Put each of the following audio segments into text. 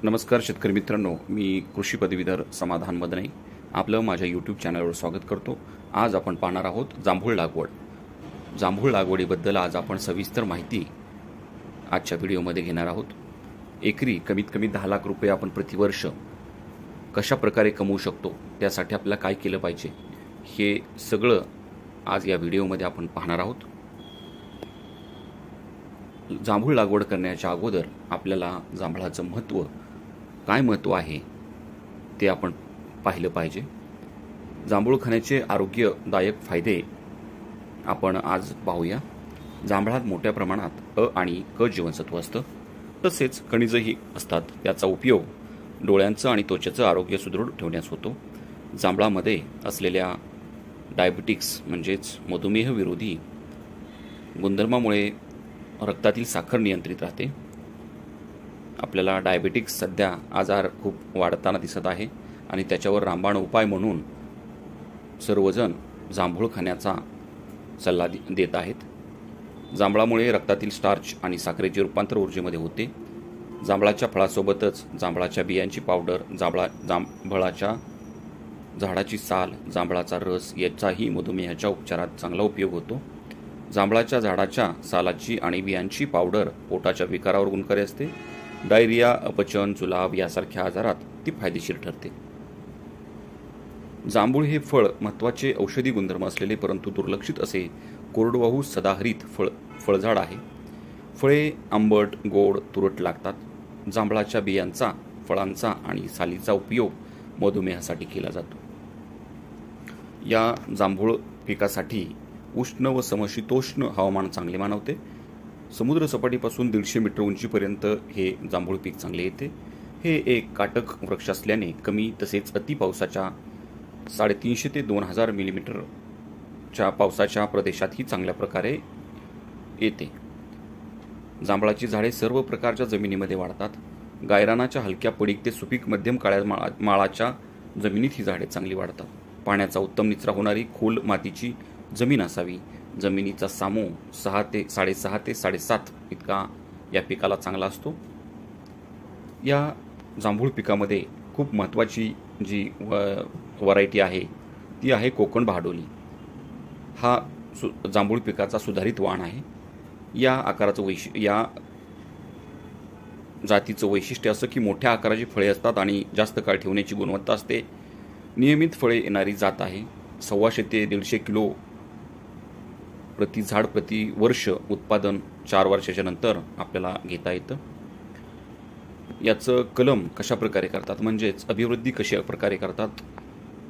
नमस्कार शेतकरी मित्रांनो, मी कृषी पदवीधर समाधान मदने आपलं माझ्या यूट्यूब चॅनलवर स्वागत करतो। आज आपण पाहणार आहोत जांभूळ लागवड। जांभूळ लागवडीबद्दल आज आपण सविस्तर माहिती आजच्या व्हिडिओमध्ये घेणार आहोत। एकरी कमीत कमी 10 लाख रुपये आपण प्रतिवर्ष कशा प्रकारे कमवू शकतो, त्यासाठी आपल्याला काय केलं पाहिजे, हे सगळं आज या व्हिडिओमध्ये आपण पाहणार आहोत। जांभूळ लागवड करण्याच्या अगोदर आपल्याला जांभळाचं महत्त्व काय महत्त्व आहे ते आपण पाहिलं पाहिजे। जांभूळ खाण्याचे आरोग्यदायक फायदे आपण आज पाहूया। जांभळात मोठ्या प्रमाणात अ आणि क जीवनसत्व असतं, तसेच खनिजही असतात। त्याचा उपयोग डोळ्यांचं आणि त्वचेचं आरोग्य सुदृढ ठेवण्यास होतो। जांभळामध्ये असलेल्या डायबिटिक्स म्हणजेच मधुमेह विरोधी गुणधर्मामुळे रक्तातील साखर नियंत्रित राहते। आपल्याला डायबिटिक्स सध्या आजार खूप वाढताना दिसत आहे आणि त्याच्यावर रामबाण उपाय म्हणून सर्वजण जांभूळ खाण्याचा सल्ला देत आहेत। जांभळामुळे रक्तातील स्टार्च आणि साखरेचे रूपांतर ऊर्जेमध्ये होते। जांभळाच्या फळासोबतच जांभळाच्या बियांची पावडर, जांभळाच्या झाडाची साल, जांभळाचा रस याचाही मधुमेहाच्या उपचारात चांगला उपयोग होतो। जांभळाच्या झाडाच्या सालाची आणि बियांची पावडर पोटाच्या विकारावर गुणकारी असते। डायरिया, अपचन, जुलाब यासारख्या आजारात ती फायदेशीर ठरते। जांभूळ हे फळ महत्त्वाचे औषधी गुणधर्म असलेले परंतु दुर्लक्षित असे कोरडवाहू सदाहरित फळझाड आहे। फळे आंबट, गोड, तुरट लागतात। जांभळाच्या बियांचा, फळांचा आणि सालीचा उपयोग मधुमेहासाठी केला जातो। या जांभूळ पिकासाठी उष्ण व समशीतोष्ण हवामान चांगले मानवते। समुद्र सपाटीपासून 150 मीटर उंचीपर्यंत हे जांभूळ पीक चांगले येते। हे एक काटक वृक्ष असल्याने कमी तसेच अति पावसाच्या 350 ते 2000 मिलीमीटरच्या पावसाच्या प्रदेशातही चांगल्या प्रकारे येते। जांभळाची झाडे सर्व प्रकारच्या जमिनीमध्ये वाढतात। गायरानाच्या हलक्या पडीक ते सुपीक मध्यम काळ्या माळाच्या जमिनीत ही झाडे चांगली वाढतात। पाण्याचा उत्तम निचरा होणारी खोल मातीची जमीन असावी। जमिनीचा सामो 6 ते 6.5 ते 7.5 इतका या पिकाला चांगला असतो। या जांभूळ पिकामध्ये खूप महत्त्वाची जी व्हरायटी आहे ती आहे कोकण बहाडोली। हा जांभूळ पिकाचा सुधारित वाण आहे। या जातीचं वैशिष्ट्य असं की मोठ्या आकाराची फळे असतात आणि जास्त काळ ठेवण्याची गुणवत्ता असते। नियमित फळे येणारी जात आहे। 150 ते 150 किलो प्रति झाड प्रति वर्ष उत्पादन 4 वर्षाच्या नंतर आपल्याला घेता येतं। याचं कलम कशा प्रकारे करतात, म्हणजेच अभिवृद्धी कशा प्रकारे करतात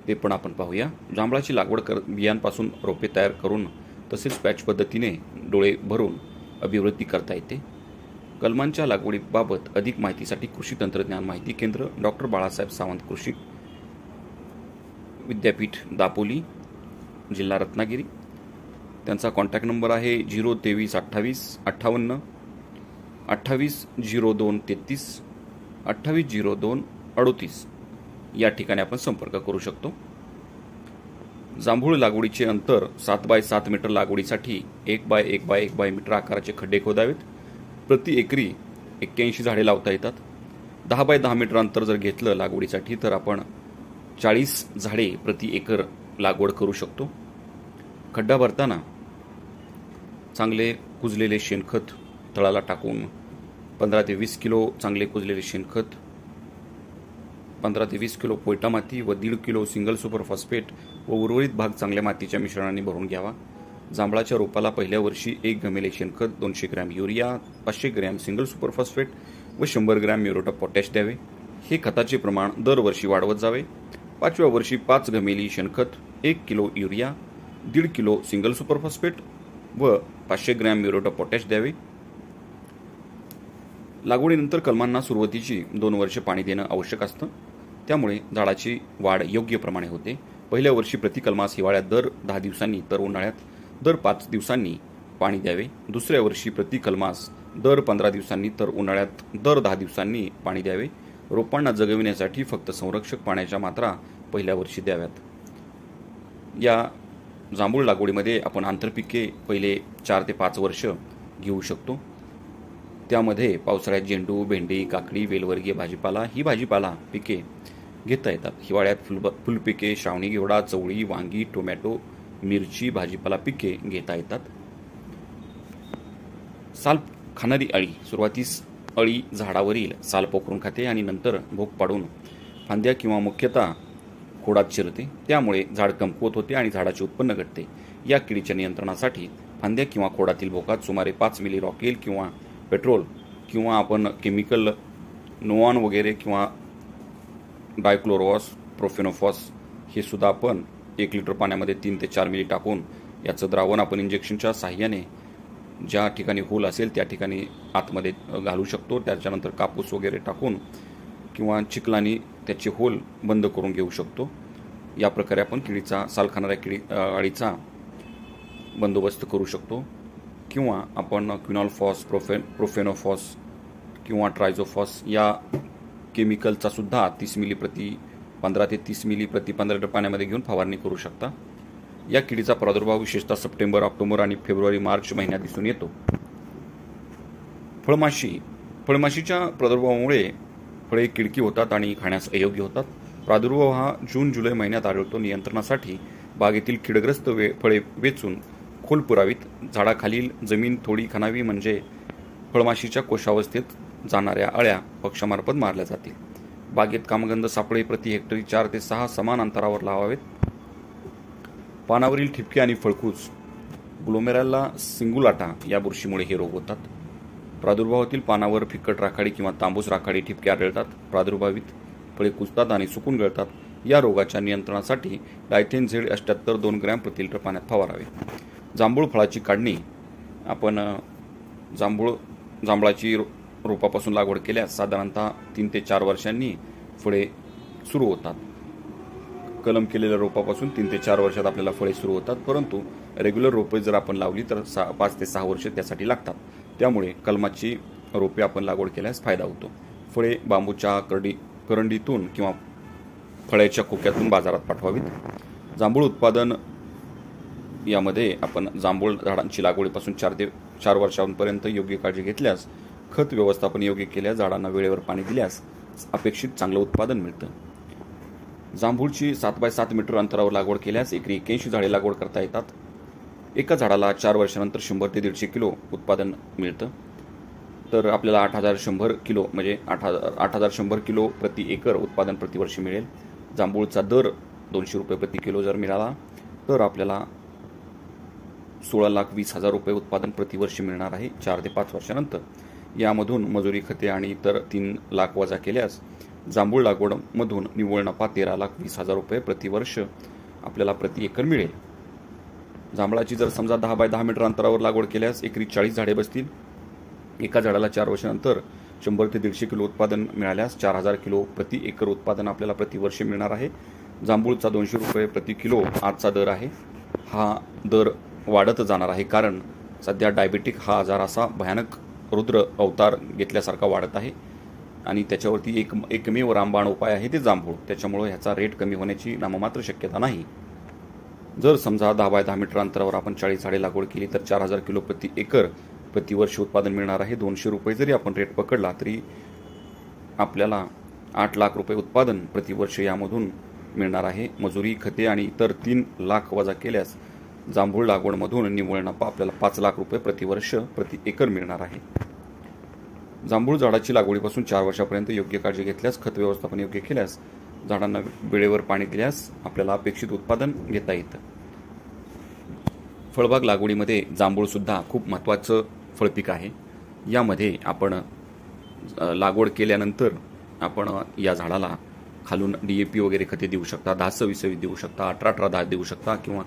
ते पण आपण पाहूया। जांभळाची लागवड बियांपासून रोपे तयार करून तसेच पॅच पद्धतीने डोळे भरून अभिवृद्धी करता येते। कलमांच्या लागवडीबाबत अधिक माहितीसाठी कृषी तंत्रज्ञान माहिती केंद्र, डॉक्टर बाळासाहेब सावंत कृषी विद्यापीठ, दापोली, जिल्हा रत्नागिरी। त्यांचा कॉन्टॅक्ट नंबर आहे 023 28 58 28 02 33 28 02 38। या ठिकाणी आपण संपर्क करू शकतो। जांभूळ लागवडीचे अंतर 7 बाय 7 मीटर लागवडीसाठी 1 बाय 1 बाय 1 बाय मीटर आकाराचे खड्डे खोदावेत। प्रति एकरी 81 झाडे लावता येतात। 10 बाय 10 मीटर अंतर जर घेतलं लागवडीसाठी तर आपण 40 झाडे प्रति एकर लागवड करू शकतो। खड्डा भरताना चांगले कुजलेले शेणखत तळाला टाकून 15 ते 20 किलो चांगले कुजलेले शेणखत, 15 ते 20 किलो पोयटा माती व 1.5 किलो सिंगल सुपर फॉस्फेट व उर्वरित भाग चांगल्या मातीच्या मिश्रणाने भरून घ्यावा। जांभळाच्या रोपाला पहिल्या वर्षी 1 घमेले शेणखत, 200 gram urea, 500 gram single super phosphate व 100 ग्रॅम म्युरेट ऑफ पोटॅश द्यावे। हे खताचे प्रमाण दरवर्षी वाढवत जावे। 5व्या वर्षी 5 घमेली शेणखत, 1 kilo urea, 1.5 kilo single super phosphate व 500 ग्रॅम म्युरेट ऑफ पोटॅश द्यावे। लागवडीनंतर कलमांना सुरुवातीची 2 वर्षे पाणी देणं आवश्यक असतं, त्यामुळे झाडाची वाढ योग्य प्रमाणे होते। पहिल्या वर्षी प्रति कलमास हिवाळ्यात दर 10 दिवसांनी तर उन्हाळ्यात दर 5 दिवसांनी पाणी द्यावे। दुसऱ्या वर्षी प्रति कलमास दर 15 दिवसांनी तर उन्हाळ्यात दर 10 दिवसांनी पाणी द्यावे। रोपांना जगविण्यासाठी फक्त संरक्षक पाण्याच्या मात्रा पहिल्या वर्षी द्याव्यात। या जांभूळ लागवडीमध्ये आपण आंतरपिके पहिले 4 ते 5 वर्ष घेऊ शकतो। त्यामध्ये पावसाळ्यात झेंडू, भेंडी, काकडी, वेलवर्गीय भाजीपाला ही भाजीपाला पिके घेता येतात. हिवाळ्यात फुलपिके, श्रावणी घेवडा, चवळी, वांगी, टोमॅटो, मिरची, भाजीपाला पिके घेता येतात. साल खाणारी अळी. सुरुवातीस अळी झाडावरील साल पोखरून खाते आणि नंतर भोक पाडून फांद्या किंवा मुख्यतः खोडात शिरते. त्यामुळे झाड कमकुवत होते आणि झाडाचे उत्पन्न घटते. या किडीच्या नियंत्रणासाठी फांद्या किंवा खोडातील भोकात सुमारे 5 मिली रॉकेल किंवा पेट्रोल किंवा आपण केमिकल नोऑन वगैरे किंवा डायक्लोरोवास, प्रोफेनोफॉस हे सुद्धा आपण 1 लिटर पाण्यामध्ये 3 ते 4 मिली टाकून याचं द्रावण आपण इंजेक्शनच्या साहाय्याने ज्या ठिकाणी होल असेल त्या ठिकाणी आतमध्ये घालू शकतो. त्याच्यानंतर कापूस वगैरे टाकून किंवा चिखलाने त्याचे होल बंद करून घेऊ शकतो. या प्रकारे आपण किडीचा साल खाणाऱ्या अळीचा बंदोबस्त करू शकतो. किंवा आपण क्विनॉलफॉस, प्रोफेनोफॉस किंवा ट्रायझोफॉस या केमिकलचा सुद्धा 15 ते 30 मिली प्रति 15 लिटर पाण्यामध्ये घेऊन फवारणी करू शकता. या किडीचा प्रादुर्भाव विशेषतः सप्टेंबर, ऑक्टोबर आणि फेब्रुवारी, मार्च महिन्यात दिसून येतो. फळमाशी. फळमाशीच्या प्रादुर्भावामुळे फळे किडकी होतात आणि खाण्यास अयोग्य होतात. प्रादुर्भाव हा जून जुलै महिन्यात आढळतो. नियंत्रणासाठी बागेतील कीडग्रस्त फळे वेचून खोल पुरावीत. झाडाखालील जमीन थोडी खणावी म्हणजे फळमाशीच्या कोशावस्थेत जाणाऱ्या अळ्या पक्षामार्फत मारल्या जातील. बागेत कामगंध सापळे प्रति हेक्टरी 4 ते 6 समान अंतरावर लावावेत. पानावरील ठिपके आणि फळकूस. ग्लोमेरॅला सिंगुलाटा या बुरशीमुळे हे रोग होतात. प्रादुर्भावातील पानावर फिक्कट राखाडी किंवा तांबूस राखाडी ठिपके आढळतात. प्रादुर्भावित फळे कुजतात आणि सुकून गळतात. या रोगाच्या नियंत्रणासाठी डायथेनझेड 78 2 ग्रॅम प्रति लिटर पाण्यात फवारावे. जांभूळ फळाची काढणी. आपण जांभळाची रोपापासून लागवड केल्यास साधारणतः 3 ते 4 वर्षांनी फळे सुरू होतात. कलम केलेल्या रोपापासून 3 ते 4 वर्षात आपल्याला फळे सुरू होतात. परंतु रेग्युलर रोपे जर आपण लावली तर 5 ते 6 वर्ष त्यासाठी लागतात. त्यामुळे कलमाची रोपे आपण लागवड केल्यास फायदा होतो. फळे बांबूच्या करंडीतून किंवा फळ्याच्या खोक्यातून बाजारात पाठवावीत. जांभूळ उत्पादन. यामध्ये आपण जांभूळ झाडांची लागवडीपासून 4 ते 4 वर्षांपर्यंत योग्य काळजी घेतल्यास, खत व्यवस्थापन योग्य केल्यास, झाडांना वेळेवर पाणी दिल्यास अपेक्षित चांगलं उत्पादन मिळतं. जांभूळची 7 बाय 7 मीटर अंतरावर लागवड केल्यास एकरी 81 झाडे लागवड करता येतात. एका झाडाला 4 वर्षानंतर 100 ते 150 किलो उत्पादन मिळतं. तर आपल्याला 8100 किलो म्हणजे 8100 किलो प्रति एकर उत्पादन प्रतिवर्षी मिळेल. जांभूळचा दर 200 रुपये प्रति किलो जर मिळाला तर आपल्याला 16,20,000 रुपये उत्पादन प्रतिवर्षी मिळणार आहे 4 ते 5 वर्षानंतर. यामधून मजुरी, खते आणि इतर 3 लाख वजा केल्यास जांभूळ लागवडमधून निव्वळ नफा 13,20,000 रुपये प्रतिवर्ष आपल्याला प्रति एकर मिळेल. जांभळाची जर समजा 10 बाय 10 मीटर अंतरावर लागवड केल्यास एकरी 40 झाडे बसतील. एका झाडाला 4 वर्षानंतर 100 ते 150 किलो उत्पादन मिळाल्यास 4,000 किलो प्रति एकर उत्पादन आपल्याला प्रतिवर्षी मिळणार आहे. जांभूळचा 200 रुपये प्रति किलो आजचा दर आहे. हा दर वाढत जाणार आहे कारण सध्या डायबेटिक हा आजार असा भयानक रुद्र अवतार घेतल्यासारखा वाढत आहे आणि त्याच्यावरती एकमेव रामबाण उपाय आहे ते जांभूळ. त्याच्यामुळे ह्याचा रेट कमी होण्याची नाममात्र शक्यता नाही. जर समजा 10 बाय 10 मीटर अंतरावर आपण 40 झाडे लागवड केली तर 4,000 किलो प्रति एकर प्रतिवर्ष उत्पादन मिळणार आहे. 200 रुपये जरी आपण रेट पकडला तरी आपल्याला 8 लाख रुपये उत्पादन प्रतिवर्ष यामधून मिळणार आहे. मजुरी, खते आणि इतर 3 लाख वजा केल्यास जांभूळ लागवडमधून निव्वळ नफा आपल्याला 5 लाख रुपये प्रतिवर्ष प्रति एकर मिळणार आहे. जांभूळ झाडाची लागवडीपासून 4 वर्षापर्यंत योग्य काळजी घेतल्यास, खत व्यवस्थापन योग्य केल्यास, झाडांना वेळेवर पाणी दिल्यास आपल्याला अपेक्षित उत्पादन घेता येतं. फळबाग लागवडीमध्ये जांभूळ सुद्धा खूप महत्त्वाचं फळपीक आहे. यामध्ये आपण लागवड केल्यानंतर आपण या झाडाला खालून DAP वगैरे खते देऊ शकता, 10-26 देऊ शकता, 18-18-10 देऊ शकता किंवा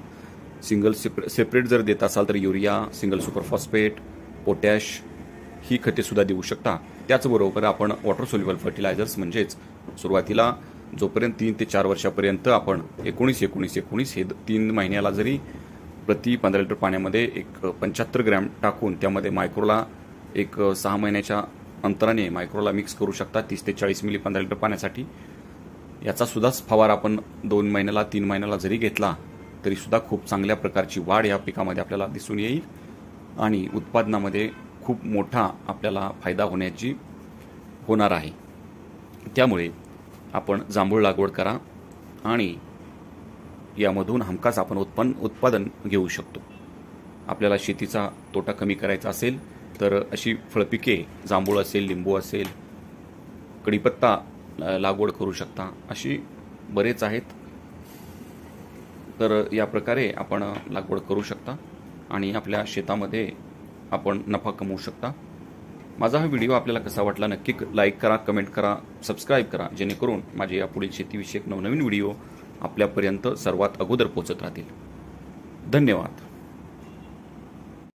सिंगल सेपरेट जर देत असाल तर urea, single super phosphate, potash ही खते सुद्धा देऊ शकता. त्याचबरोबर आपण वॉटर सोल्युबल फर्टिलायझर्स म्हणजेच सुरुवातीला जोपर्यंत 3 ते 4 वर्षापर्यंत आपण 19-19-19 हे 3 महिन्याला जरी प्रति 15 लिटर पाण्यामध्ये 75 ग्रॅम टाकून त्यामध्ये मायक्रोला 6 महिन्याच्या अंतराने मायक्रोला मिक्स करू शकता 30 ते 40 मिली 15 लिटर पाण्यासाठी. याचा सुद्धा फवारा आपण 2 महिन्याला 3 महिन्याला जरी घेतला तरी सुद्धा खूप चांगल्या प्रकारची वाढ या पिकामध्ये आपल्याला दिसून येईल आणि उत्पादनामध्ये खूप मोठा आपल्याला फायदा होणार आहे. त्यामुळे आपण जांभूळ लागवड करा आणि यामधून हमखास आपण उत्पादन घेऊ शकतो. आपल्याला शेतीचा तोटा कमी करायचा असेल तर अशी फळपिके जांभूळ असेल, लिंबू असेल, कढीपत्ता लागवड करू शकता, अशी बरेच आहेत. तर या प्रकारे आपण लागवड करू शकता आणि आपल्या शेतामध्ये आपण नफा कमवू शकता. माझा हा व्हिडिओ आपल्याला कसा वाटला नक्की लाईक करा, कमेंट करा, सबस्क्राईब करा, जेणेकरून माझे यापुढील शेतीविषयक नवनवीन व्हिडिओ आपल्यापर्यंत सर्वात अगोदर पोहोचत राहतील. धन्यवाद.